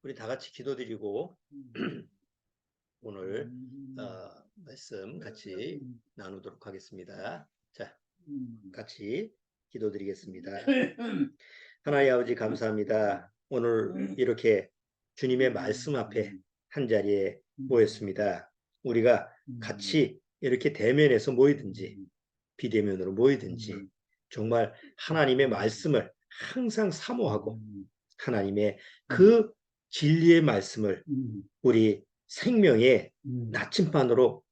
우리 다 같이 기도드리고 오늘 말씀 같이 나누도록 하겠습니다. 자, 같이 기도드리겠습니다. 하나님 아버지 감사합니다. 오늘 이렇게 주님의 말씀 앞에 한자리에 모였습니다. 우리가 같이 이렇게 대면에서 모이든지 비대면으로 모이든지 정말 하나님의 말씀을 항상 사모하고 하나님의 그 진리의 말씀을 우리 생명의 나침반으로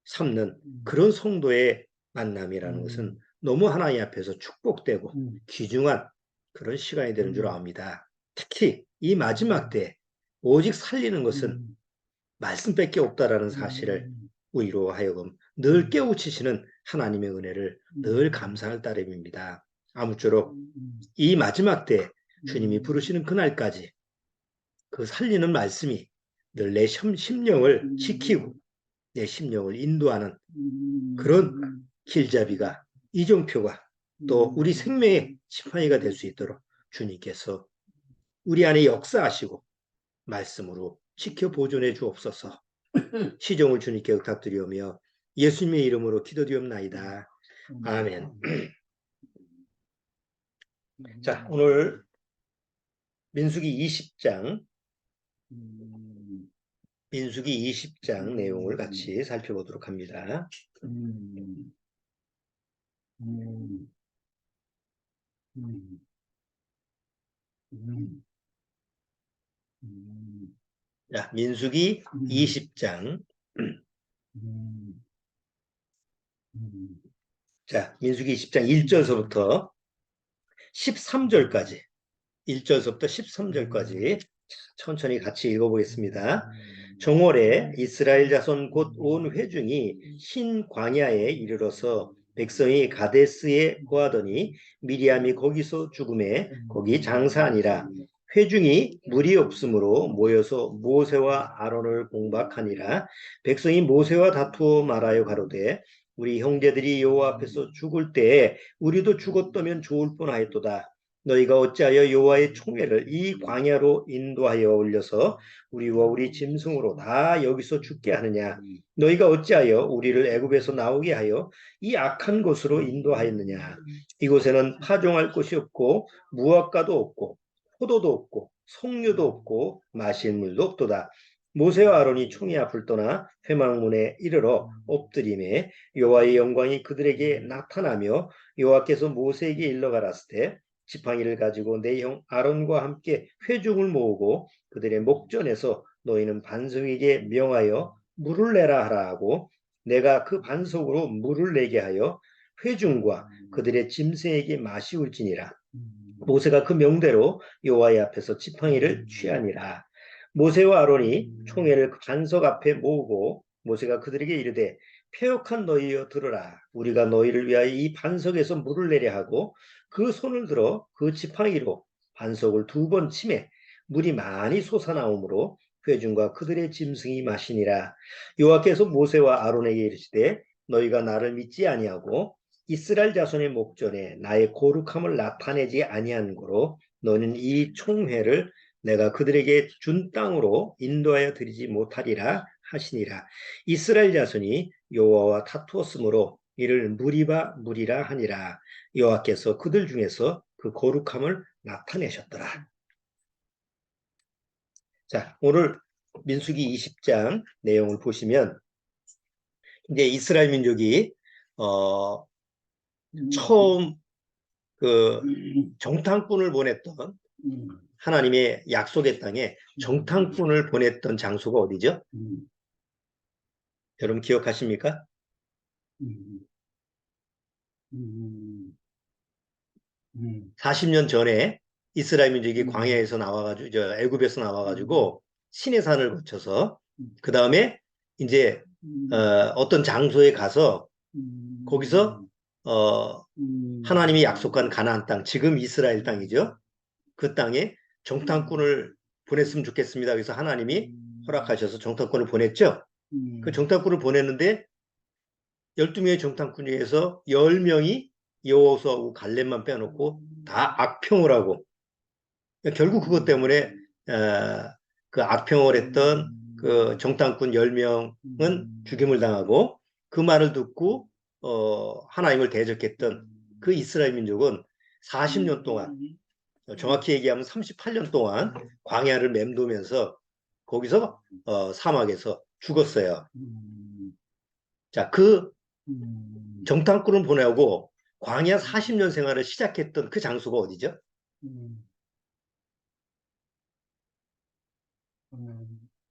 삼는 그런 성도의 만남이라는 것은 너무 하나님 앞에서 축복되고 귀중한 그런 시간이 되는 줄 압니다. 특히 이 마지막 때 오직 살리는 것은 말씀밖에 없다라는 사실을 우리로 하여금 늘 깨우치시는 하나님의 은혜를 늘 감사할 따름입니다. 아무쪼록 이 마지막 때 주님이 부르시는 그날까지 그 살리는 말씀이 늘 내 심령을 지키고 내 심령을 인도하는 그런 길잡이가 이종표가 또 우리 생명의 지팡이가 될 수 있도록 주님께서 우리 안에 역사하시고 말씀으로 지켜 보존해 주옵소서. 시종을 주님께 부탁드리오며 예수님의 이름으로 기도드리옵나이다. 아멘. 자, 오늘 민수기 20장 내용을 같이 살펴보도록 합니다. 자, 민수기 20장. 자, 민수기 20장 1절서부터 13절까지 1절서부터 13절까지 천천히 같이 읽어보겠습니다. 정월에 이스라엘 자손 곧 온 회중이 흰 광야에 이르러서 백성이 가데스에 거하더니 미리암이 거기서 죽음에 거기 장사하니라. 회중이 물이 없으므로 모여서 모세와 아론을 공박하니라. 백성이 모세와 다투어 말하여 가로되 우리 형제들이 여호와 앞에서 죽을 때에 우리도 죽었다면 좋을 뻔하였도다. 너희가 어찌하여 여호와의 총회를 이 광야로 인도하여 올려서 우리와 우리 짐승으로 다 여기서 죽게 하느냐? 너희가 어찌하여 우리를 애굽에서 나오게 하여 이 악한 곳으로 인도하였느냐? 이곳에는 파종할 곳이 없고 무화과도 없고 포도도 없고 석류도 없고 마실 물도 없도다. 모세와 아론이 총회 앞을 떠나 회막문에 이르러 엎드림에 여호와의 영광이 그들에게 나타나며 여호와께서 모세에게 일러 가라사대 때 지팡이를 가지고 내 형 아론과 함께 회중을 모으고 그들의 목전에서 너희는 반석에게 명하여 물을 내라 하라 하고 내가 그 반석으로 물을 내게 하여 회중과 그들의 짐승에게 마시울지니라. 모세가 그 명대로 여호와의 앞에서 지팡이를 취하니라. 모세와 아론이 총회를 그 반석 앞에 모으고 모세가 그들에게 이르되 패역한 너희여 들으라. 우리가 너희를 위하여 이 반석에서 물을 내려 하고 그 손을 들어 그 지팡이로 반석을 2번 치매 물이 많이 솟아나오므로 회중과 그들의 짐승이 마시니라. 여호와께서 모세와 아론에게 이르시되 너희가 나를 믿지 아니하고 이스라엘 자손의 목전에 나의 거룩함을 나타내지 아니한 고로 너는 이 총회를 내가 그들에게 준 땅으로 인도하여 드리지 못하리라 하시니라. 이스라엘 자손이 여호와와 다투었으므로 이를 무리라 하니라. 여호와께서 그들 중에서 그 거룩함을 나타내셨더라. 자, 오늘 민수기 20장 내용을 보시면 이제 이스라엘 민족이 처음 그 정탐꾼을 보냈던 하나님의 약속의 땅에 정탐꾼을 보냈던 장소가 어디죠? 여러분 기억하십니까? 40년 전에 이스라엘 민족이 광야에서 나와가지고 애굽에서 나와가지고 시내산을 거쳐서 그 다음에 이제 어떤 장소에 가서 거기서 하나님이 약속한 가나안 땅, 지금 이스라엘 땅이죠. 그 땅에 정탐꾼을 보냈으면 좋겠습니다. 그래서 하나님이 허락하셔서 정탐꾼을 보냈죠. 그 정탐꾼을 보냈는데 12명의 정탐꾼 중에서 10명이 여호수아하고 갈렙만 빼놓고 다 악평을 하고 결국 그것 때문에 그 악평을 했던 그 정탐꾼 10명은 죽임을 당하고 그 말을 듣고 하나님을 대적했던 그 이스라엘 민족은 40년 동안, 정확히 얘기하면 38년 동안 광야를 맴도면서 거기서 사막에서 죽었어요. 자, 그 정탐꾼을 보내고 광야 40년 생활을 시작했던 그 장소가 어디죠?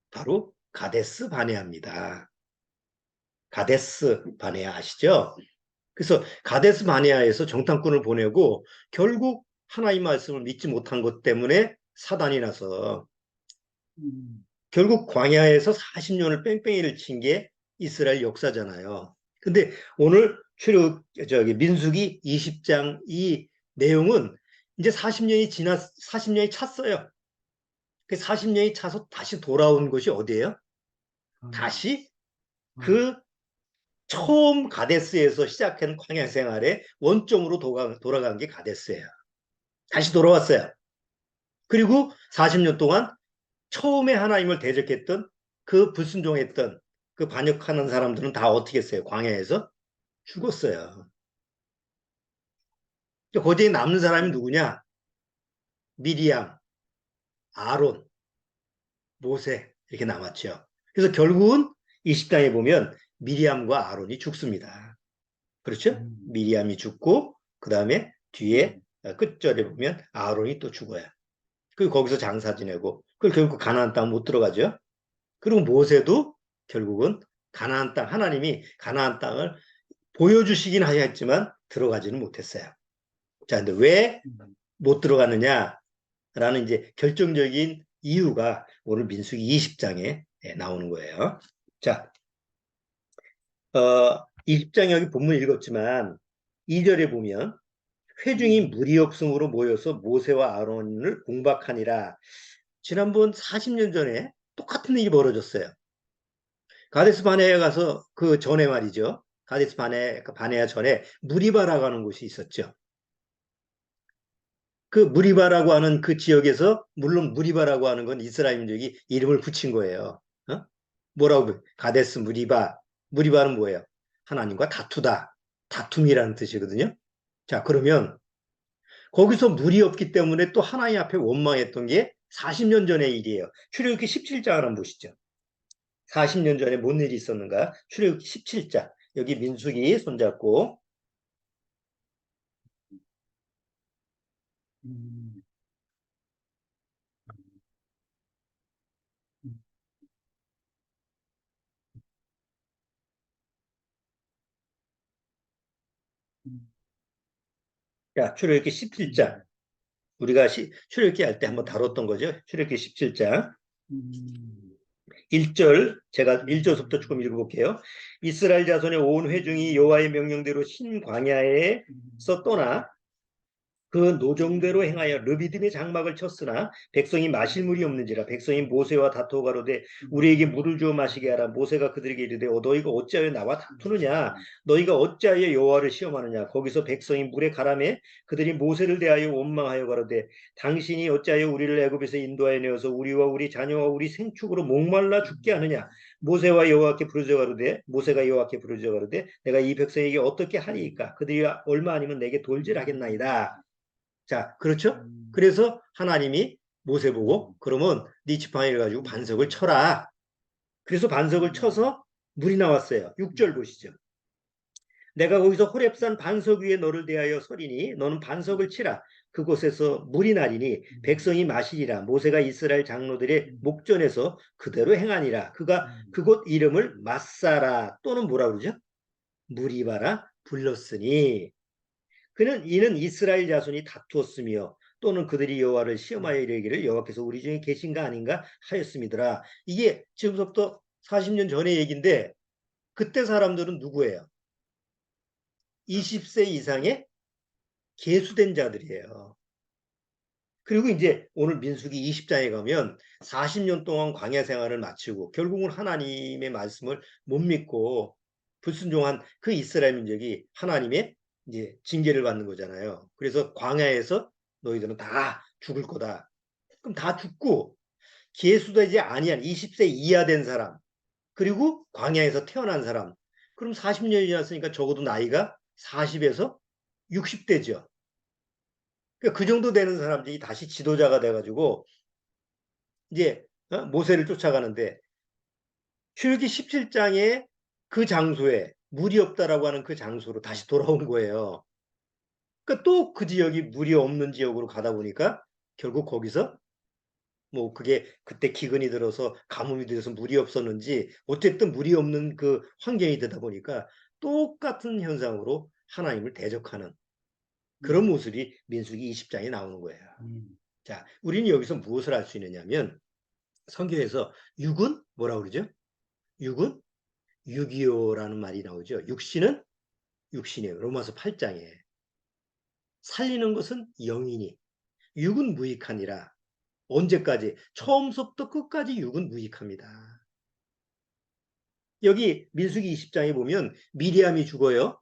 바로 가데스 바네아입니다. 가데스 바네아 아시죠? 그래서 가데스 바네아에서 정탐꾼을 보내고 결국 하나님 말씀을 믿지 못한 것 때문에 사단이 나서 결국 광야에서 40년을 뺑뺑이를 친 게 이스라엘 역사잖아요. 근데 오늘 민수기 20장 이 내용은 이제 40년이 찼어요. 그 40년이 차서 다시 돌아온 것이 어디예요? 다시 그 처음 가데스에서 시작한 광야 생활의 원점으로 돌아간 게 가데스예요. 다시 돌아왔어요. 그리고 40년 동안 처음에 하나님을 대적했던 그 불순종했던 그 반역하는 사람들은 다 어떻게 했어요? 광야에서 죽었어요. 거기에 남는 사람이 누구냐? 미리암, 아론, 모세 이렇게 남았죠. 그래서 결국은 이 십장에 보면 미리암과 아론이 죽습니다. 그렇죠? 미리암이 죽고 그 다음에 뒤에 끝절에 보면 아론이 또 죽어요. 그리고 거기서 장사 지내고 그리고 결국 가나안 땅 못 들어가죠. 그리고 모세도 결국은 가나안 땅 하나님이 가나안 땅을 보여주시긴 하였지만 들어가지는 못했어요. 자, 근데 왜 못 들어가느냐라는 이제 결정적인 이유가 오늘 민수기 20장에 나오는 거예요. 자, 20장 여기 본문 읽었지만 2절에 보면 회중이 무리 없음으로 모여서 모세와 아론을 공박하니라. 지난번 40년 전에 똑같은 일이 벌어졌어요. 가데스 바네아 가서 그 전에 말이죠. 가데스 바네아 전에 무리바라고 하는 곳이 있었죠. 그 무리바라고 하는 그 지역에서 물론 무리바라고 하는 건 이스라엘 민족이 이름을 붙인 거예요. 뭐라고 가데스 무리바는 뭐예요? 하나님과 다투다. 다툼이라는 뜻이거든요. 자, 그러면 거기서 물이 없기 때문에 또 하나님 앞에 원망했던 게 40년 전의 일이에요. 출애굽기 17장 한번 보시죠. 40년 전에 뭔 일이 있었는가? 출애굽기 17장. 여기 민수기 손잡고 자, 출애굽기 17장. 우리가 출애굽기 할 때 한번 다뤘던 거죠. 출애굽기 17장. 1절 제가 1절부터 조금 읽어볼게요. 이스라엘 자손의 온 회중이 여호와의 명령대로 신광야에서 떠나 그 노정대로 행하여 르비딤의 장막을 쳤으나 백성이 마실 물이 없는지라 백성이 모세와 다투어 가로되 우리에게 물을 주어 마시게 하라. 모세가 그들에게 이르되 너희가 어찌하여 나와 다투느냐 너희가 어찌하여 여호와를 시험하느냐 거기서 백성이 물에 가라매 그들이 모세를 대하여 원망하여 가로되 당신이 어찌하여 우리를 애굽에서 인도하여 내어서 우리와 우리 자녀와 우리 생축으로 목말라 죽게 하느냐 모세와 여호와께 부르짖어 가로되 모세가 여호와께 부르짖어 가로되 내가 이 백성에게 어떻게 하리이까 그들이 얼마 아니면 내게 돌질하겠나이다. 자, 그렇죠? 그래서 하나님이 모세 보고 그러면 네 지팡이를 가지고 반석을 쳐라. 그래서 반석을 쳐서 물이 나왔어요. 6절 보시죠. 내가 거기서 호렙산 반석 위에 너를 대하여 서리니 너는 반석을 치라. 그곳에서 물이 나리니 백성이 마시리라. 모세가 이스라엘 장로들의 목전에서 그대로 행하니라. 그가 그곳 이름을 마사라 또는 뭐라 그러죠? 무리바라 불렀으니 이는 이스라엘 자손이 다투었으며 또는 그들이 여호와를 시험하여 이르기를 여호와께서 우리 중에 계신가 아닌가 하였음이더라. 이게 지금부터 40년 전의 얘기인데 그때 사람들은 누구예요? 20세 이상의 계수된 자들이에요. 그리고 이제 오늘 민수기 20장에 가면 40년 동안 광야 생활을 마치고 결국은 하나님의 말씀을 못 믿고 불순종한 그 이스라엘 민족이 하나님의 이제 징계를 받는 거잖아요. 그래서 광야에서 너희들은 다 죽을 거다. 그럼 다 죽고 계수되지 아니한 20세 이하 된 사람, 그리고 광야에서 태어난 사람. 그럼 40년이 지났으니까 적어도 나이가 40에서 60대죠. 그러니까 그 정도 되는 사람들이 다시 지도자가 돼가지고 이제 모세를 쫓아가는데, 출애굽기 17장에 그 장소에 물이 없다라고 하는 그 장소로 다시 돌아온 거예요. 그러니까 또 그 지역이 물이 없는 지역으로 가다 보니까 결국 거기서 뭐 그게 그때 기근이 들어서 가뭄이 들어서 물이 없었는지 어쨌든 물이 없는 그 환경이 되다 보니까 똑같은 현상으로 하나님을 대적하는 그런 모습이 민수기 20장에 나오는 거예요. 자, 우리는 여기서 무엇을 알 수 있느냐면 성경에서 육은 뭐라고 그러죠? 육은 육이요라는 말이 나오죠. 육신은 육신이에요. 로마서 8장에. 살리는 것은 영이니 육은 무익하니라. 언제까지? 처음부터 끝까지 육은 무익합니다. 여기 민수기 20장에 보면 미리암이 죽어요.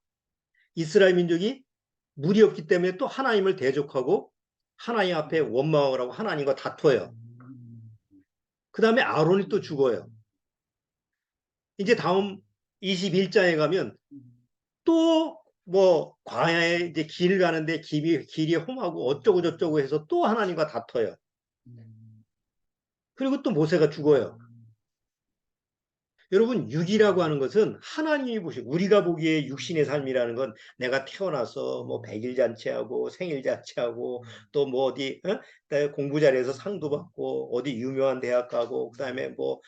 이스라엘 민족이 물이 없기 때문에 또 하나님을 대적하고 하나님 앞에 원망을 하고 하나님과 다퉈요. 그 다음에 아론이 또 죽어요. 이제 다음 21장에 가면 또 뭐 광야에 이제 길 가는데 길이 험하고 어쩌고 저쩌고 해서 또 하나님과 다퉈요. 그리고 또 모세가 죽어요. 여러분, 육이라고 하는 것은 하나님이 보시고, 우리가 보기에 육신의 삶이라는 건 내가 태어나서 뭐 100일 잔치하고 생일 잔치하고 또 뭐 어디 공부 잘해서 상도 받고 어디 유명한 대학 가고 그다음에 뭐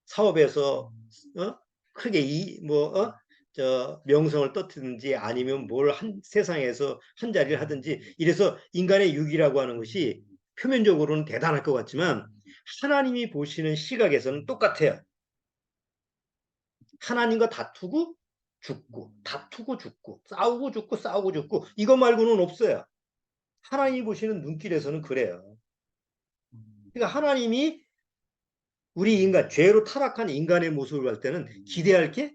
사업에서 크게 저 명성을 떨치든지 아니면 뭘 세상에서 한 자리를 하든지 이래서 인간의 육이라고 하는 것이 표면적으로는 대단할 것 같지만 하나님이 보시는 시각에서는 똑같아요. 하나님과 다투고 죽고, 다투고 죽고, 싸우고 죽고, 싸우고 죽고, 이거 말고는 없어요. 하나님이 보시는 눈길에서는 그래요. 그러니까 하나님이 우리 인간, 죄로 타락한 인간의 모습을 볼 때는 기대할 게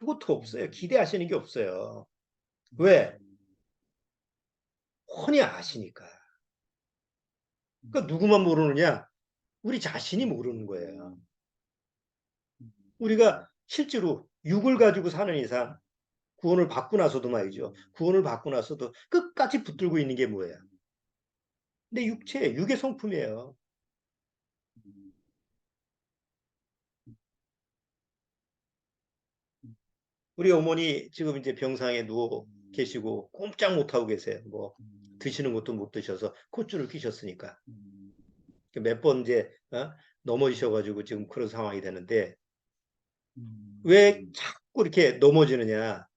아무것도 없어요. 기대하시는 게 없어요. 왜? 훤히 아시니까. 그러니까 누구만 모르느냐? 우리 자신이 모르는 거예요. 우리가 실제로 육을 가지고 사는 이상 구원을 받고 나서도 말이죠. 구원을 받고 나서도 끝까지 붙들고 있는 게 뭐예요? 내 육체, 육의 성품이에요. 우리 어머니 지금 이제 병상에 누워 계시고 꼼짝 못 하고 계세요. 뭐 드시는 것도 못 드셔서 콧줄을 끼셨으니까 몇 번 이제 넘어지셔가지고 지금 그런 상황이 되는데 왜 자꾸 이렇게 넘어지느냐?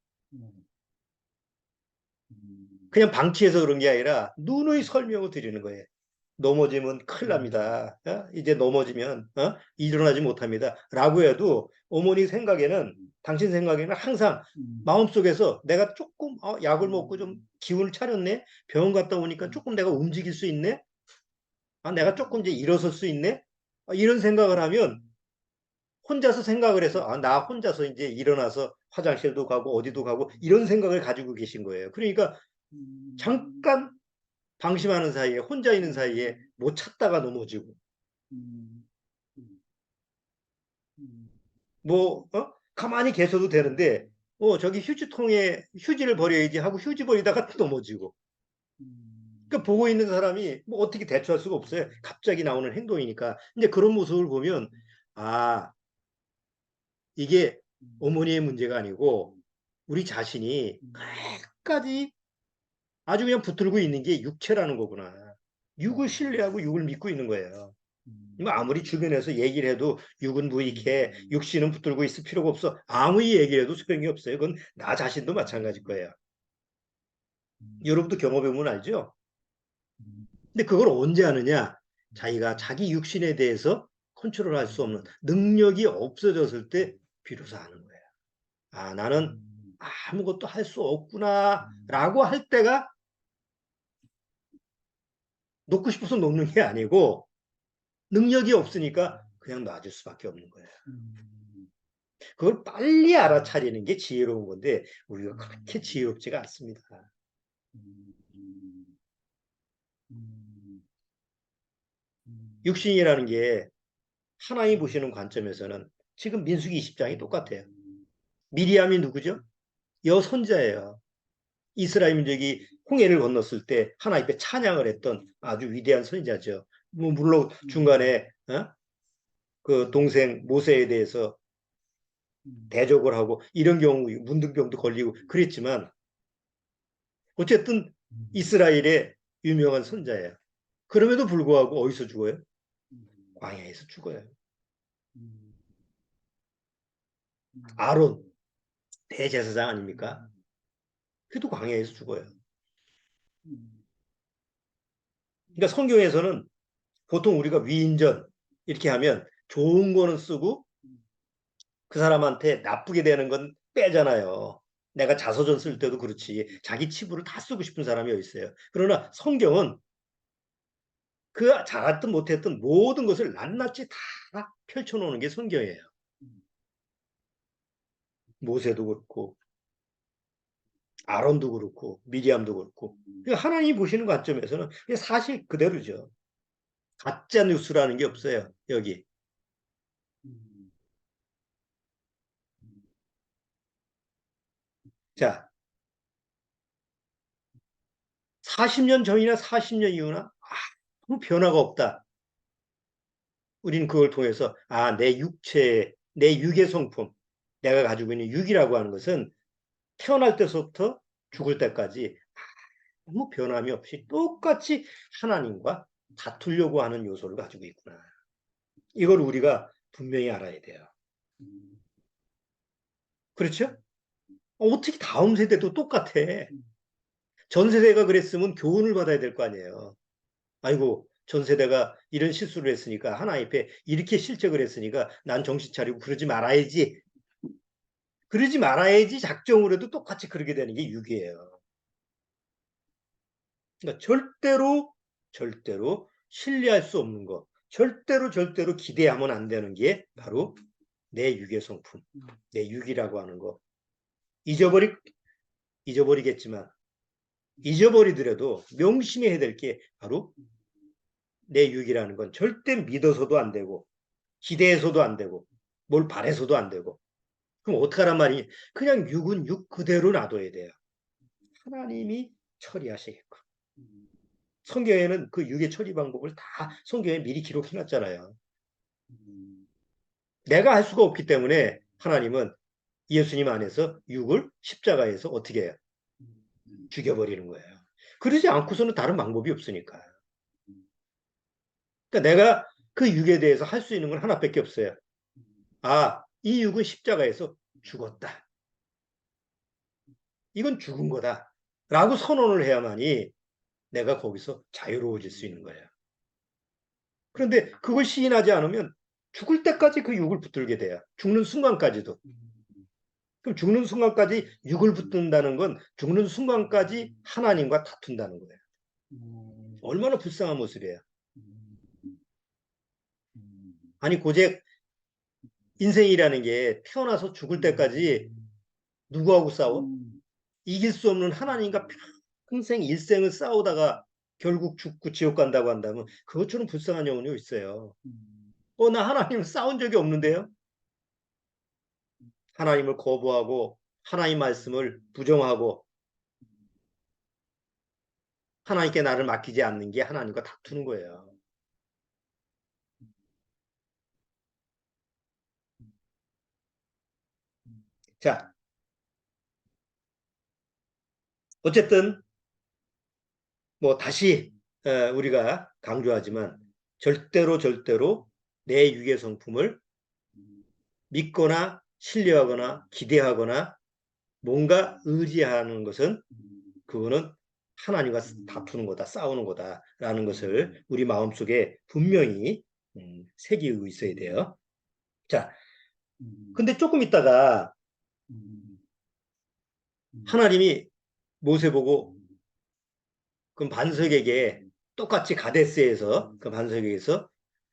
그냥 방치해서 그런 게 아니라 누누이 설명을 드리는 거예요. 넘어지면 큰일 납니다. 이제 넘어지면 일어나지 못합니다. 라고 해도 어머니 생각에는 당신 생각에는 항상 마음속에서 내가 조금 약을 먹고 좀 기운을 차렸네. 병원 갔다 오니까 조금 내가 움직일 수 있네. 내가 조금 이제 일어설 수 있네. 이런 생각을 하면 혼자서 생각을 해서 나 혼자서 이제 일어나서 화장실도 가고 어디도 가고 이런 생각을 가지고 계신 거예요. 그러니까 잠깐 방심하는 사이에 혼자 있는 사이에 못 찾다가 넘어지고 뭐 가만히 계셔도 되는데 저기 휴지통에 휴지를 버려야지 하고 휴지 버리다가 또 넘어지고 그러니까 보고 있는 사람이 뭐 어떻게 대처할 수가 없어요. 갑자기 나오는 행동이니까. 근데 그런 모습을 보면 아 이게 어머니의 문제가 아니고 우리 자신이 끝까지 아주 그냥 붙들고 있는 게 육체라는 거구나. 육을 신뢰하고 육을 믿고 있는 거예요. 뭐 아무리 주변에서 얘기를 해도 육은 무익해, 육신은 붙들고 있을 필요가 없어. 아무리 얘기를 해도 소용이 없어요. 그건 나 자신도 마찬가지일 거예요. 여러분도 경험해보면 알죠? 근데 그걸 언제 하느냐? 자기가 자기 육신에 대해서 컨트롤할 수 없는 능력이 없어졌을 때 비로소 하는 거예요. 나는 아무것도 할 수 없구나 라고 할 때가 놓고 싶어서 놓는 게 아니고 능력이 없으니까 그냥 놔줄 수밖에 없는 거예요. 그걸 빨리 알아차리는 게 지혜로운 건데 우리가 그렇게 지혜롭지가 않습니다. 육신이라는 게 하나님 보시는 관점에서는 지금 민수기 20장이 똑같아요. 미리암이 누구죠? 여손자예요. 이스라엘 민족이 홍해를 건넜을 때 하나님 앞에 찬양을 했던 아주 위대한 선지자죠. 뭐 물론 중간에 그 동생 모세에 대해서 대적을 하고 이런 경우 문둥병도 걸리고 그랬지만 어쨌든 이스라엘의 유명한 선자예요. 그럼에도 불구하고 어디서 죽어요? 광야에서 죽어요. 아론 대제사장 아닙니까? 그래도 광야에서 죽어요. 그러니까 성경에서는 보통 우리가 위인전 이렇게 하면 좋은 거는 쓰고 그 사람한테 나쁘게 되는 건 빼잖아요. 내가 자서전 쓸 때도 그렇지. 자기 치부를 다 쓰고 싶은 사람이 있어요. 그러나 성경은 그 잘했든 못했든 모든 것을 낱낱이 다 펼쳐놓는 게 성경이에요. 모세도 그렇고 아론도 그렇고 미리암도 그렇고 그러니까 하나님이 보시는 관점에서는 사실 그대로죠. 가짜 뉴스라는 게 없어요. 여기. 자, 40년 전이나 40년 이후나 아무 변화가 없다. 우리는 그걸 통해서 내 육체, 내 육의 성품, 내가 가지고 있는 육이라고 하는 것은 태어날 때서부터 죽을 때까지 아무 변함이 없이 똑같이 하나님과 다투려고 하는 요소를 가지고 있구나. 이걸 우리가 분명히 알아야 돼요. 그렇죠? 어떻게 다음 세대도 똑같아. 전 세대가 그랬으면 교훈을 받아야 될 거 아니에요. 아이고, 전 세대가 이런 실수를 했으니까 하나님 앞에 이렇게 실책을 했으니까 난 정신 차리고 그러지 말아야지. 그러지 말아야지 작정으로도 똑같이 그러게 되는 게 육이에요. 그러니까 절대로 신뢰할 수 없는 거, 절대로 기대하면 안 되는 게 바로 내 육의 성품, 내 육이라고 하는 거. 잊어버리겠지만 잊어버리더라도 명심해야 될 게 바로 내 육이라는 건 절대 믿어서도 안 되고 기대해서도 안 되고 뭘 바래서도 안 되고 그럼 어떡하란 말이니? 그냥 육은 육 그대로 놔둬야 돼요. 하나님이 처리하시겠고. 성경에는 그 육의 처리 방법을 다 성경에 미리 기록해 놨잖아요. 내가 할 수가 없기 때문에 하나님은 예수님 안에서 육을 십자가에서 어떻게 해요? 죽여버리는 거예요. 그러지 않고서는 다른 방법이 없으니까. 그러니까 내가 그 육에 대해서 할 수 있는 건 하나밖에 없어요. 이 육은 십자가에서 죽었다. 이건 죽은 거다. 라고 선언을 해야만이 내가 거기서 자유로워질 수 있는 거예요. 그런데 그걸 시인하지 않으면 죽을 때까지 그 육을 붙들게 돼요. 죽는 순간까지도. 그럼 죽는 순간까지 육을 붙든다는 건 죽는 순간까지 하나님과 다툰다는 거예요. 얼마나 불쌍한 모습이에요. 아니 고작 인생이라는 게 태어나서 죽을 때까지 누구하고 싸워? 이길 수 없는 하나님과 평생 일생을 싸우다가 결국 죽고 지옥 간다고 한다면 그것처럼 불쌍한 영혼이 있어요. 나 하나님 싸운 적이 없는데요. 하나님을 거부하고 하나님 말씀을 부정하고 하나님께 나를 맡기지 않는 게 하나님과 다투는 거예요. 자, 어쨌든 뭐 다시 우리가 강조하지만 절대로 내 육의 성품을 믿거나 신뢰하거나 기대하거나 뭔가 의지하는 것은 그거는 하나님과 다투는 거다, 싸우는 거다라는 것을 우리 마음속에 분명히 새기고 있어야 돼요. 자, 근데 조금 있다가 하나님이 모세 보고 그 반석에게 똑같이 가데스에서 그 반석에서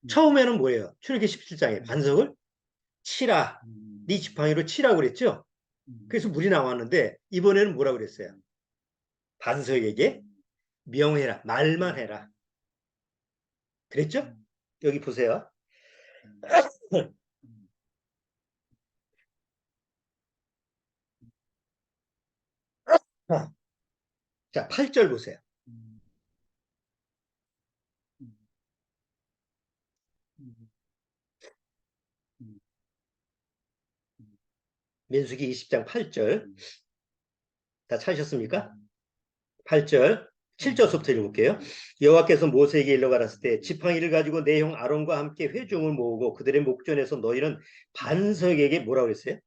처음에는 뭐예요? 출애굽기 17장에 반석을 치라. 네 지팡이로 치라고 그랬죠? 그래서 물이 나왔는데 이번에는 뭐라고 그랬어요? 반석에게 명해라. 말만 해라. 그랬죠? 여기 보세요. 자, 8절 보세요. 민수기 20장 8절. 다 찾으셨습니까? 8절, 7절부터 읽어볼게요. 여호와께서 모세에게 일러 가라사대 때 지팡이를 가지고 내 형 아론과 함께 회중을 모으고 그들의 목전에서 너희는 반석에게 뭐라고 그랬어요?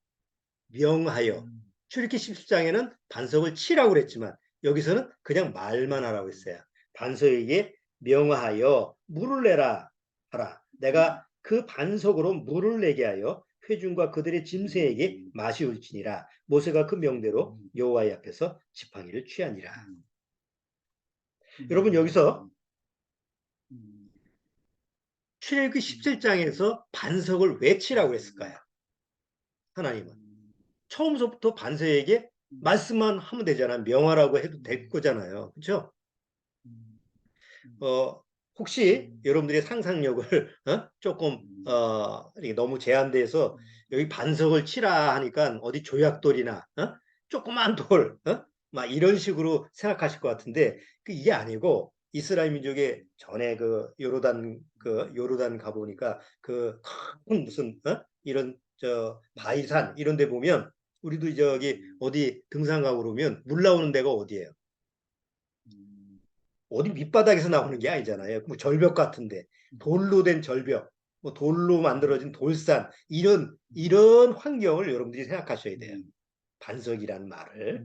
명하여. 출애굽기 10장에는 반석을 치라고 그랬지만 여기서는 그냥 말만 하라고 했어요. 반석에게 명하여 물을 내라 하라. 내가 그 반석으로 물을 내게 하여 회중과 그들의 짐승에게 마시울지니라. 모세가 그 명대로 여호와의 앞에서 지팡이를 취하니라. 여러분 여기서 출애굽기 17장에서 반석을 왜 치라고 했을까요? 하나님은 처음부터 반석에게 말씀만 하면 되잖아요. 명하라고 해도 될 거잖아요. 그렇죠? 혹시 여러분들의 상상력을 조금 이렇게 너무 제한돼서 여기 반석을 치라 하니까 어디 조약돌이나 조그만 돌 막 이런 식으로 생각하실 것 같은데 이게 아니고 이스라엘 민족의 전에 그 요르단 가보니까 그 큰 무슨 이런 저 바위산 이런 데 보면 우리도 저기 어디 등산 가고 그러면 물 나오는 데가 어디예요? 어디 밑바닥에서 나오는 게 아니잖아요. 뭐 절벽 같은데 돌로 된 절벽, 뭐 돌로 만들어진 돌산 이런 환경을 여러분들이 생각하셔야 돼요. 반석이라는 말을.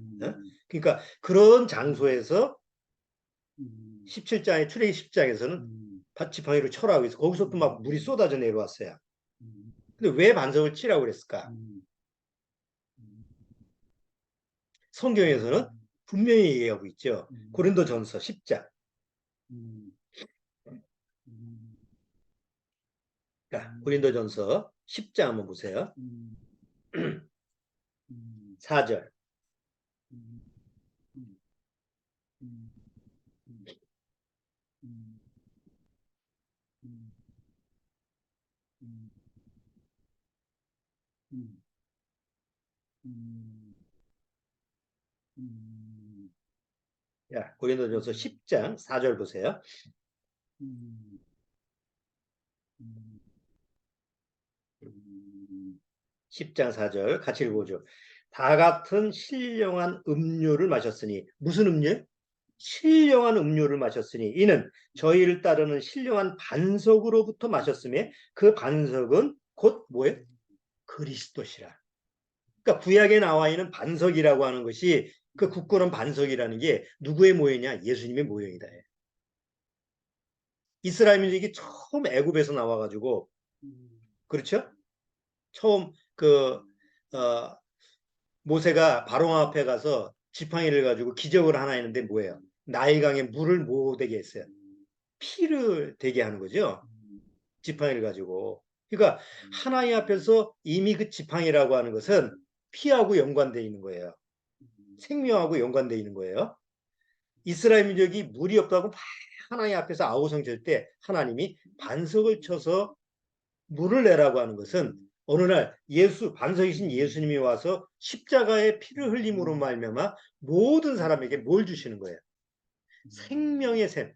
그러니까 그런 장소에서 17장의 출애굽기 10장에서는 지팡이로 쳐라고 해서 거기서 또 막 물이 쏟아져 내려왔어요. 근데 왜 반석을 치라고 그랬을까? 성경에서는 분명히 얘기하고 있죠. 고린도전서 10장. 자, 고린도전서 10장 한번 보세요. 4절. 자, 고린도전서 10장 4절 보세요. 10장 4절 같이 읽어보죠. 다 같은 신령한 음료를 마셨으니 무슨 음료? 신령한 음료를 마셨으니 이는 저희를 따르는 신령한 반석으로부터 마셨음에 그 반석은 곧 뭐예요? 그리스도시라. 그러니까 구약에 나와 있는 반석이라고 하는 것이 그 굳건한 반석이라는 게 누구의 모형이냐? 예수님의 모형이다. 이스라엘 민족이 처음 애굽에서 나와가지고 그렇죠? 처음 모세가 바로 앞에 가서 지팡이를 가지고 기적을 하나 했는데 뭐예요? 나일강에 물을 못 되게 했어요. 피를 되게 하는 거죠. 지팡이를 가지고. 그러니까 하나님 앞에서 이미 그 지팡이라고 하는 것은 피하고 연관되어 있는 거예요. 생명하고 연관되어 있는 거예요. 이스라엘 민족이 물이 없다고 막 하나님 앞에서 아우성질 때 하나님이 반석을 쳐서 물을 내라고 하는 것은 어느 날 반석이신 예수님이 와서 십자가의 피를 흘림으로 말미암아 모든 사람에게 뭘 주시는 거예요? 생명의 샘,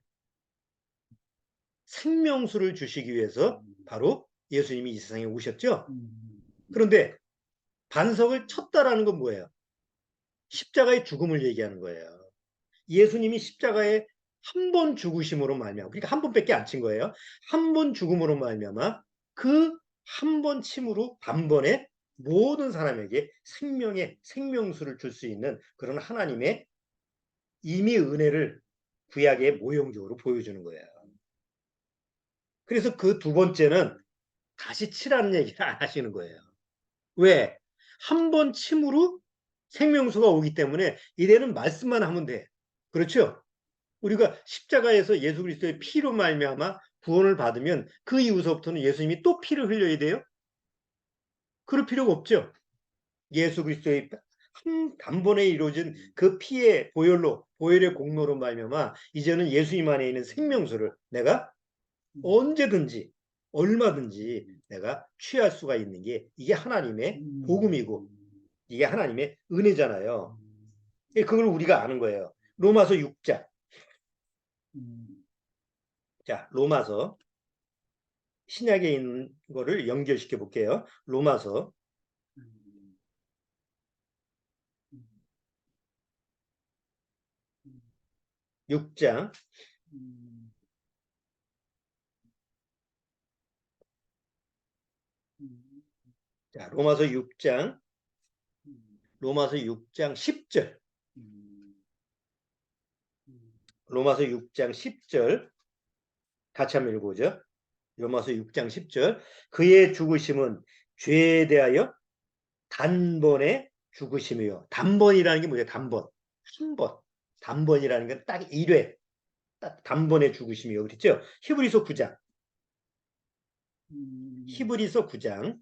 생명수를 주시기 위해서 바로 예수님이 이 세상에 오셨죠. 그런데 반석을 쳤다라는 건 뭐예요? 십자가의 죽음을 얘기하는 거예요. 예수님이 십자가에 한 번 죽으심으로 말미암아, 그러니까 한 번밖에 안 친 거예요. 한 번 죽음으로 말미암아 그 한 번 침으로 단번에 모든 사람에게 생명의 생명수를 줄 수 있는 그런 하나님의 이미 은혜를 구약의 모형적으로 보여주는 거예요. 그래서 그 두 번째는 다시 치라는 얘기를 안 하시는 거예요. 왜? 한 번 침으로 생명수가 오기 때문에 이제는 말씀만 하면 돼. 그렇죠? 우리가 십자가에서 예수 그리스도의 피로 말미암아 구원을 받으면 그 이후서부터는 예수님이 또 피를 흘려야 돼요? 그럴 필요가 없죠. 예수 그리스도의 한 단번에 이루어진 그 피의 보혈의 공로로 말미암아 이제는 예수님 안에 있는 생명수를 내가 언제든지 얼마든지 내가 취할 수가 있는 게 이게 하나님의 복음이고 이게 하나님의 은혜잖아요. 그걸 우리가 아는 거예요. 로마서 6장. 자, 로마서 신약에 있는 거를 연결시켜 볼게요. 로마서 6장. 자, 로마서 6장. 로마서 6장 10절. 로마서 6장 10절. 같이 한번 읽어보죠. 로마서 6장 10절. 그의 죽으심은 죄에 대하여 단번에 죽으심이요. 단번이라는 게 뭐예요? 단번. 한 번. 단번이라는 건 딱 1회. 딱 단번에 죽으심이요. 그렇죠? 히브리서 9장. 히브리서 9장.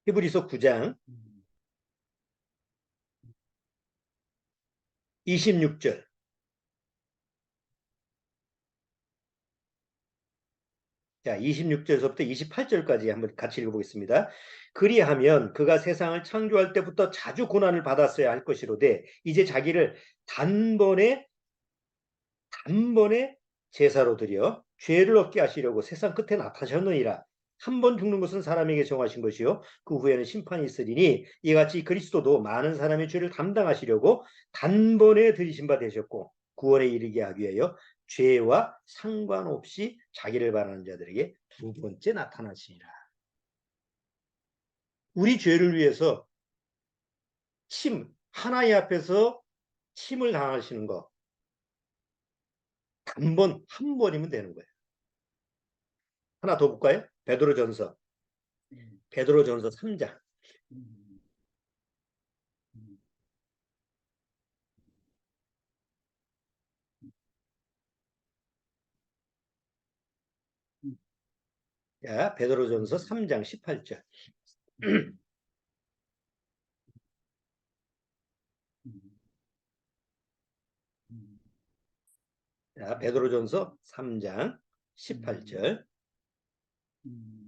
히브리서 9장 26절. 자, 26절에서부터 28절까지 한번 같이 읽어보겠습니다. 그리하면 그가 세상을 창조할 때부터 자주 고난을 받았어야 할 것이로되 이제 자기를 단번에 제사로 드려 죄를 없게 하시려고 세상 끝에 나타나셨느니라. 한 번 죽는 것은 사람에게 정하신 것이요 그 후에는 심판이 있으리니 이같이 그리스도도 많은 사람의 죄를 담당하시려고 단번에 들이신 바 되셨고 구원에 이르게 하기 위하여 죄와 상관없이 자기를 바라는 자들에게 두 번째 나타나시리라. 우리 죄를 위해서 하나님 앞에서 침을 당하시는 거 한 번이면 되는 거예요. 하나 더 볼까요? 베드로전서 3장. 자, 베드로전서 3장 18절. 자, 베드로전서 3장 18절.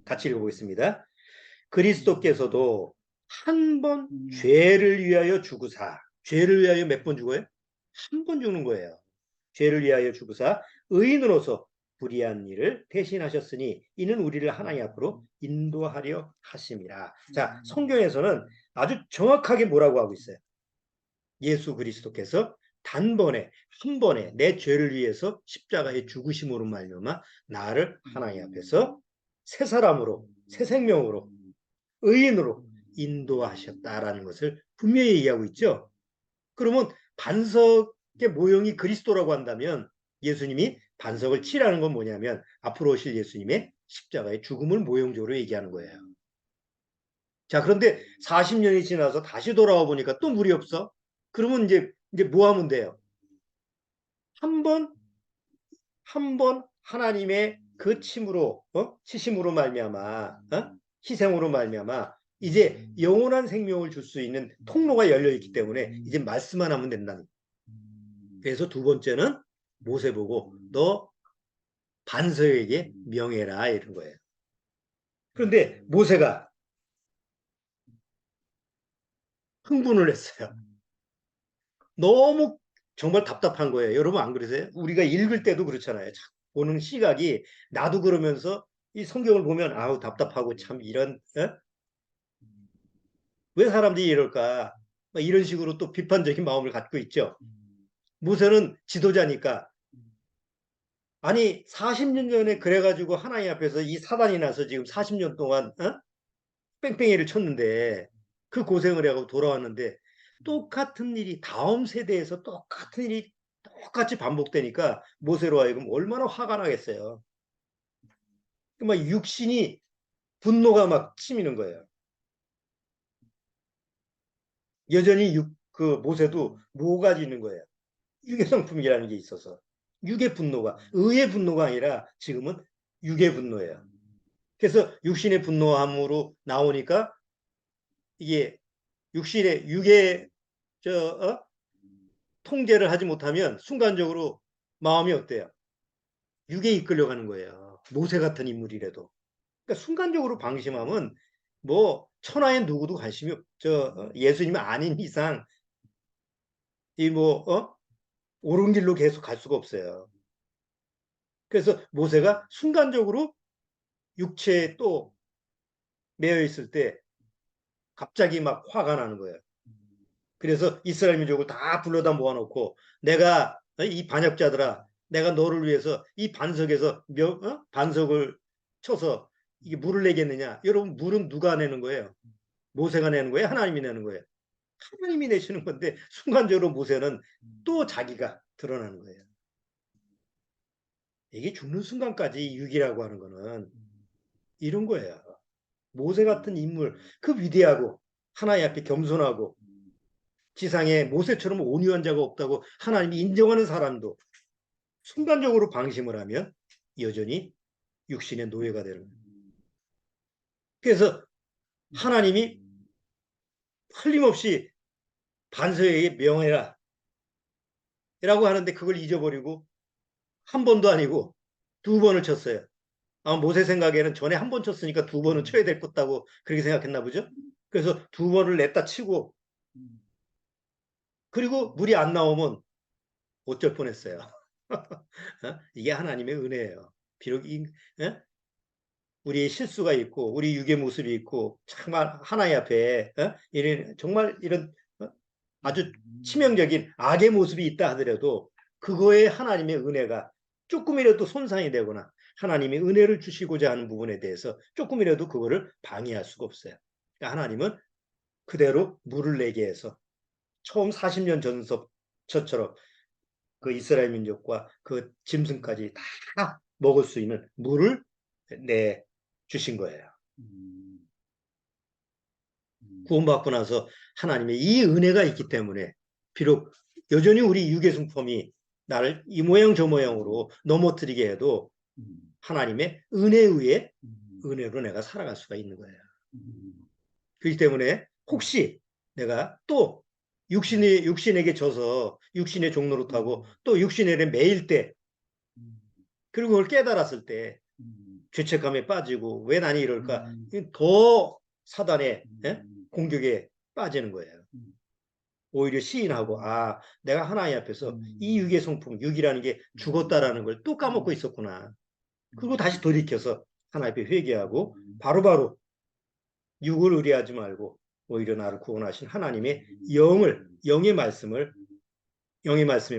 같이 읽어보겠습니다. 그리스도께서도 한 번 죄를 위하여 죽으사. 죄를 위하여 몇 번 죽어요? 한 번 죽는 거예요. 죄를 위하여 죽으사 의인으로서 불의한 일을 대신하셨으니 이는 우리를 하나님 앞으로 인도하려 하심이라. 자, 성경에서는 아주 정확하게 뭐라고 하고 있어요? 예수 그리스도께서 단번에 한 번에 내 죄를 위해서 십자가에 죽으심으로 말미암아 나를 하나님 앞에서 새 사람으로 새 생명으로 의인으로 인도하셨다라는 것을 분명히 얘기하고 있죠. 그러면 반석의 모형이 그리스도라고 한다면 예수님이 반석을 치라는 건 뭐냐면 앞으로 오실 예수님의 십자가의 죽음을 모형적으로 얘기하는 거예요. 자, 그런데 40년이 지나서 다시 돌아와 보니까 또 물이 없어. 그러면 이제 뭐 하면 돼요? 한 번 하나님의 그 침으로 치심으로 말미암아 희생으로 말미암아 이제 영원한 생명을 줄 수 있는 통로가 열려 있기 때문에 이제 말씀만 하면 된다는. 그래서 두 번째는 모세 보고 너 반석에게 명해라 이런 거예요. 그런데 모세가 흥분을 했어요. 너무 정말 답답한 거예요. 여러분 안 그러세요? 우리가 읽을 때도 그렇잖아요. 보는 시각이 나도 그러면서 이 성경을 보면 아우 답답하고 참 이런 왜 사람들이 이럴까? 이런 식으로 또 비판적인 마음을 갖고 있죠. 모세는 지도자니까 아니 40년 전에 그래가지고 하나님 앞에서 이 사단이 나서 지금 40년 동안 뺑뺑이를 쳤는데 그 고생을 하고 돌아왔는데 똑같은 일이 다음 세대에서 똑같은 일이 똑같이 반복되니까 모세로 하여금 얼마나 화가 나겠어요. 막 육신이 분노가 막 치미는 거예요. 여전히 그 모세도 모가지 있는 거예요. 육의 성품이라는 게 있어서 육의 분노가 의의 분노가 아니라 지금은 육의 분노예요. 그래서 육신의 분노함으로 나오니까 이게 육의 통제를 하지 못하면 순간적으로 마음이 어때요? 육에 이끌려가는 거예요. 모세 같은 인물이라도. 그러니까 순간적으로 방심하면 뭐 천하에 누구도 관심이 예수님이 아닌 이상 이 옳은 길로 계속 갈 수가 없어요. 그래서 모세가 순간적으로 육체에 또 매여 있을 때 갑자기 막 화가 나는 거예요. 그래서 이스라엘 민족을 다 불러다 모아놓고 내가 이 반역자들아 내가 너를 위해서 이 반석에서 반석을 쳐서 이게 물을 내겠느냐. 여러분 물은 누가 내는 거예요? 모세가 내는 거예요? 하나님이 내는 거예요? 하나님이 내시는 건데 순간적으로 모세는 또 자기가 드러나는 거예요. 이게 죽는 순간까지 육이라고 하는 거는 이런 거예요. 모세 같은 인물, 그 위대하고 하나님 앞에 겸손하고 지상에 모세처럼 온유한 자가 없다고 하나님이 인정하는 사람도 순간적으로 방심을 하면 여전히 육신의 노예가 되는 거예요. 그래서 하나님이 틀림없이 반석에게 명해라 라고 하는데 그걸 잊어버리고 한 번도 아니고 두 번을 쳤어요. 모세 생각에는 전에 한 번 쳤으니까 두 번은 쳐야 될 것다고 그렇게 생각했나 보죠. 그래서 두 번을 냈다 치고 그리고 물이 안 나오면 어쩔 뻔했어요. 이게 하나님의 은혜예요. 비록 우리의 실수가 있고 우리 육의 모습이 있고 정말 하나님 앞에 정말 이런 아주 치명적인 악의 모습이 있다 하더라도 그거에 하나님의 은혜가 조금이라도 손상이 되거나 하나님이 은혜를 주시고자 하는 부분에 대해서 조금이라도 그거를 방해할 수가 없어요. 그러니까 하나님은 그대로 물을 내게 해서 처음 40년 전서처럼 그 이스라엘 민족과 그 짐승까지 다 먹을 수 있는 물을 내 주신 거예요. 구원받고 나서 하나님의 이 은혜가 있기 때문에 비록 여전히 우리 육의 성품이 나를 이 모양 저 모양으로 넘어뜨리게 해도 하나님의 은혜에 의해 은혜로 내가 살아갈 수가 있는 거예요. 그렇기 때문에 혹시 내가 또 육신에게 져서 육신의 종로로 타고 또 육신에 매일 때 그리고 그걸 깨달았을 때 죄책감에 빠지고 왜 나니 이럴까 더 사단의 공격에 빠지는 거예요. 오히려 시인하고 내가 하나님 앞에서 이 육의 성품 육이라는 게 죽었다라는 걸 또 까먹고 있었구나. 그리고 다시 돌이켜서 하나님 앞에 회개하고 바로바로 육을 의뢰하지 말고 오히려 나를 구원하신 하나님의 영의 말씀에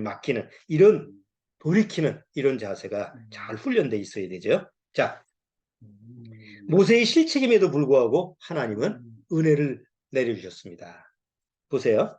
맡기는 이런 돌이키는 이런 자세가 잘 훈련돼 있어야 되죠. 자, 모세의 실책임에도 불구하고 하나님은 은혜를 내려주셨습니다. 보세요.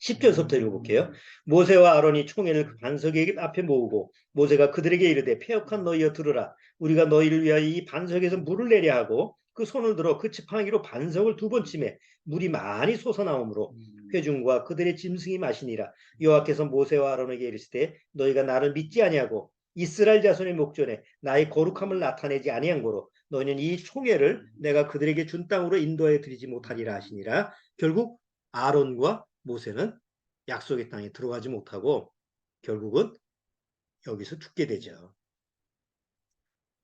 10절부터 읽어볼게요. 모세와 아론이 총회를 그 반석의 앞에 모으고 모세가 그들에게 이르되 패역한 너희여 들으라. 우리가 너희를 위하여 이 반석에서 물을 내려 하고 그 손을 들어 그 지팡이로 반석을 두 번 치매 물이 많이 솟아나오므로 회중과 그들의 짐승이 마시니라. 여호와께서 모세와 아론에게 이르시되 너희가 나를 믿지 아니하고 이스라엘 자손의 목전에 나의 거룩함을 나타내지 아니한 거로 너희는 이 총회를 내가 그들에게 준 땅으로 인도해 드리지 못하리라 하시니라. 결국 아론과 모세는 약속의 땅에 들어가지 못하고 결국은 여기서 죽게 되죠.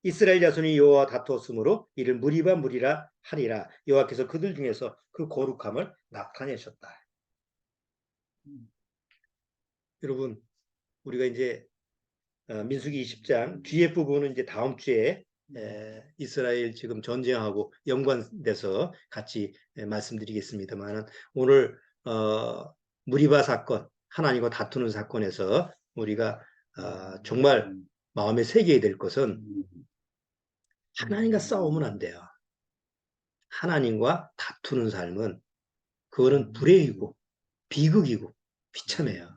이스라엘 자손이 여호와와 다투었으므로 이를 무리바 무리라 하리라. 여호와께서 그들 중에서 그 거룩함을 나타내셨다. 여러분 우리가 이제 민수기 20장 뒤에 부분은 이제 다음 주에 이스라엘 지금 전쟁하고 연관돼서 같이 말씀드리겠습니다만 오늘 무리바 사건 하나님과 다투는 사건에서 우리가 정말 마음에 새겨야 될 것은 하나님과 싸우면 안 돼요. 하나님과 다투는 삶은 그거는 불의이고 비극이고 비참해요.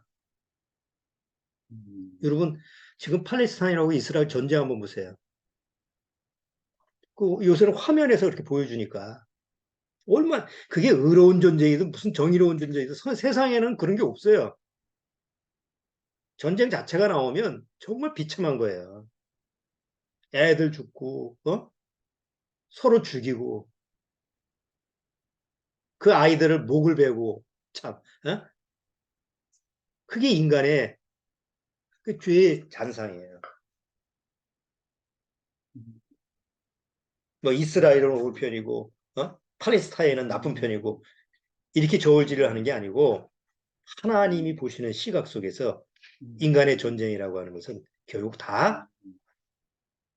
여러분 지금 팔레스타인하고 이스라엘 전쟁 한번 보세요. 요새는 화면에서 그렇게 보여주니까 얼마나 그게 의로운 전쟁이든 무슨 정의로운 전쟁이든 세상에는 그런 게 없어요. 전쟁 자체가 나오면 정말 비참한 거예요. 애들 죽고 서로 죽이고 그 아이들을 목을 베고 참, 그게 인간의 그 죄의 잔상이에요. 뭐 이스라엘은 옳은 편이고, 팔레스타인은 나쁜 편이고 이렇게 저울질을 하는 게 아니고 하나님이 보시는 시각 속에서 인간의 전쟁이라고 하는 것은 결국 다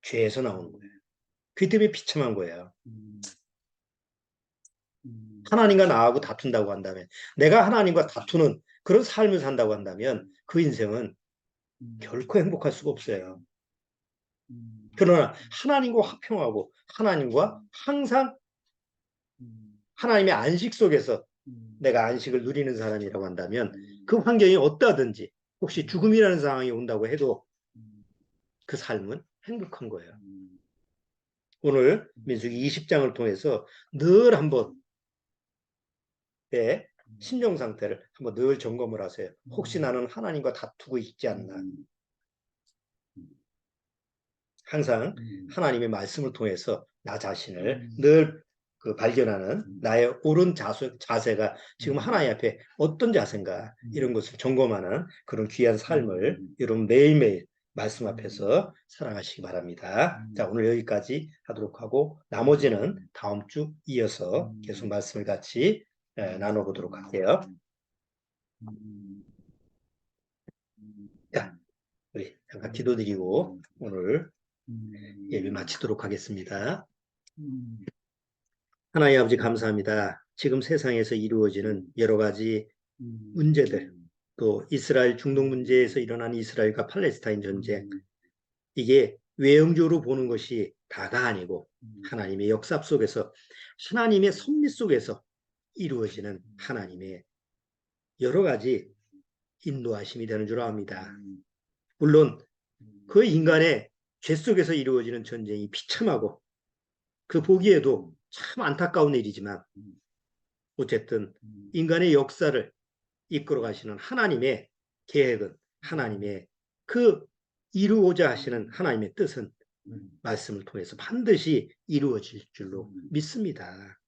죄에서 나오는 거예요. 그 때문에 비참한 거예요. 하나님과 나하고 다툰다고 한다면, 내가 하나님과 다투는 그런 삶을 산다고 한다면 그 인생은 결코 행복할 수가 없어요. 그러나 하나님과 화평하고 하나님과 항상 하나님의 안식 속에서 내가 안식을 누리는 사람이라고 한다면 그 환경이 어떠하든지 혹시 죽음이라는 상황이 온다고 해도 그 삶은 행복한 거예요. 오늘 민수기 20장을 통해서 늘 한번 내 심령 상태를 한번 늘 점검을 하세요. 혹시 나는 하나님과 다투고 있지 않나. 항상 하나님의 말씀을 통해서 나 자신을 늘 그 발견하는 나의 옳은 자세가 지금 하나님 앞에 어떤 자세인가 이런 것을 점검하는 그런 귀한 삶을 여러분 매일매일 말씀 앞에서 살아가시기 바랍니다. 자, 오늘 여기까지 하도록 하고 나머지는 다음 주 이어서 계속 말씀을 같이 나눠보도록 할게요. 자, 우리 잠깐 기도드리고 오늘 예배 마치도록 하겠습니다. 하나님 아버지 감사합니다. 지금 세상에서 이루어지는 여러 가지 문제들, 또 이스라엘 중동 문제에서 일어난 이스라엘과 팔레스타인 전쟁, 이게 외형적으로 보는 것이 다가 아니고 하나님의 역사 속에서 하나님의 섭리 속에서 이루어지는 하나님의 여러 가지 인도하심이 되는 줄 압니다. 물론 그 인간의 죄 속에서 이루어지는 전쟁이 비참하고 그 보기에도 참 안타까운 일이지만 어쨌든 인간의 역사를 이끌어 가시는 하나님의 계획은 하나님의 그 이루고자 하시는 하나님의 뜻은 말씀을 통해서 반드시 이루어질 줄로 믿습니다.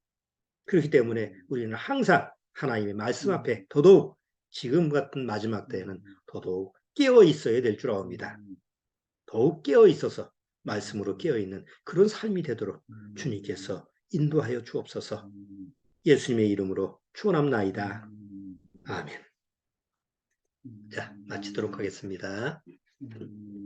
그렇기 때문에 우리는 항상 하나님의 말씀 앞에 더더욱 지금 같은 마지막 때에는 더더욱 깨어 있어야 될 줄 압니다. 더욱 깨어 있어서 말씀으로 깨어 있는 그런 삶이 되도록 주님께서 인도하여 주옵소서. 예수님의 이름으로 축원합나이다. 아멘. 자, 마치도록 하겠습니다.